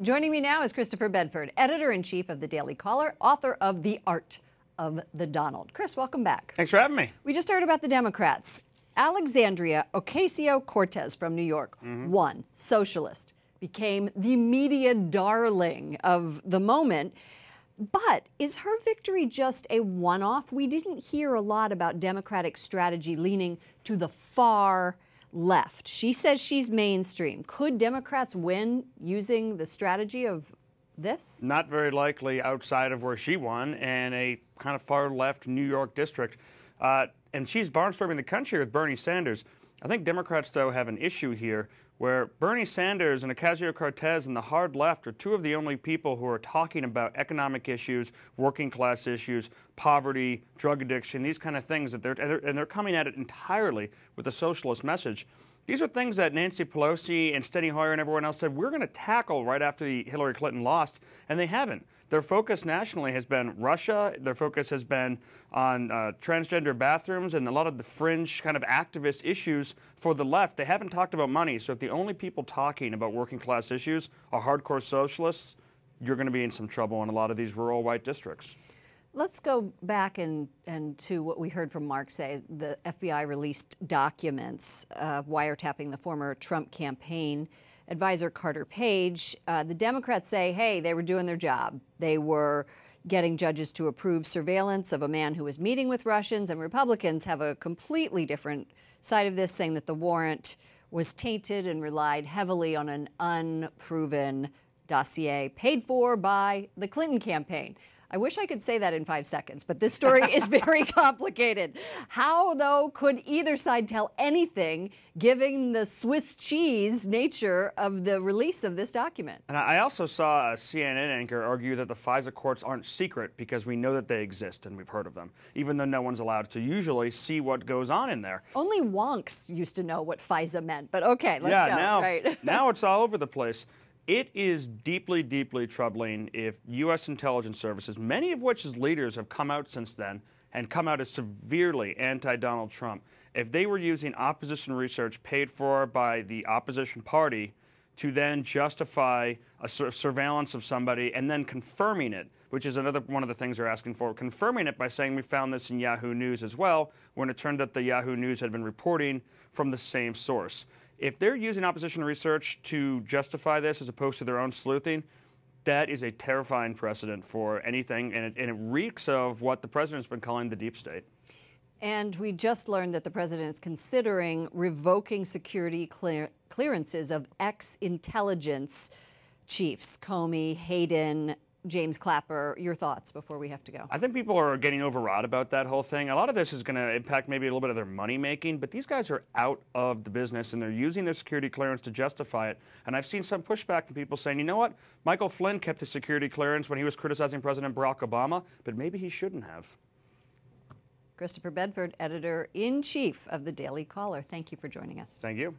Joining me now is Christopher Bedford, editor-in-chief of the Daily Caller, author of The Art of the Donald. Chris, welcome back. Thanks for having me. We just heard about the Democrats. Alexandria Ocasio-Cortez from New York won, socialist, became the media darling of the moment. But is her victory just a one-off? We didn't hear a lot about Democratic strategy leaning to the far left. She says she's mainstream. Could Democrats win using the strategy of this? Not very likely outside of where she won in a kind of far left New York district. And she's barnstorming the country with Bernie Sanders. I think Democrats, though, have an issue here where Bernie Sanders and Ocasio-Cortez and the hard left are two of the only people who are talking about economic issues, working class issues, poverty, drug addiction, these kind of things. And they're coming at it entirely with a socialist message. These are things that Nancy Pelosi and Steny Hoyer and everyone else said we're going to tackle right after Hillary Clinton lost, and they haven't. Their focus nationally has been Russia. Their focus has been on transgender bathrooms and a lot of the fringe kind of activist issues for the left. They haven't talked about money. So if the only people talking about working class issues are hardcore socialists, you're going to be in some trouble in a lot of these rural white districts. Let's go back and to what we heard from Mark say. The FBI released documents wiretapping the former Trump campaign advisor Carter Page. The Democrats say, hey, they were doing their job. They were getting judges to approve surveillance of a man who was meeting with Russians, and Republicans have a completely different side of this, saying that the warrant was tainted and relied heavily on an unproven dossier paid for by the Clinton campaign. I wish I could say that in 5 seconds, but this story is very complicated. How, though, could either side tell anything, given the Swiss cheese nature of the release of this document? And I also saw a CNN anchor argue that the FISA courts aren't secret because we know that they exist and we've heard of them, even though no one's allowed to usually see what goes on in there. Only wonks used to know what FISA meant, but okay, let's go. Now it's all over the place. It is deeply, deeply troubling if U.S. intelligence services, many of which as leaders have come out since then and come out as severely anti-Donald Trump, if they were using opposition research paid for by the opposition party to then justify a sort of surveillance of somebody and then confirming it, which is another one of the things they're asking for, confirming it by saying we found this in Yahoo News as well, when it turned out the Yahoo News had been reporting from the same source. If they're using opposition research to justify this as opposed to their own sleuthing, that is a terrifying precedent for anything, and it reeks of what the president's been calling the deep state. And we just learned that the president is considering revoking security clearances of ex-intelligence chiefs, Comey, Hayden, James Clapper. Your thoughts before we have to go? I think people are getting overwrought about that whole thing. A lot of this is going to impact maybe a little bit of their money making, but these guys are out of the business and they're using their security clearance to justify it. And I've seen some pushback from people saying, you know what, Michael Flynn kept his security clearance when he was criticizing President Barack Obama, but maybe he shouldn't have. Christopher Bedford, editor-in-chief of the Daily Caller. Thank you for joining us. Thank you.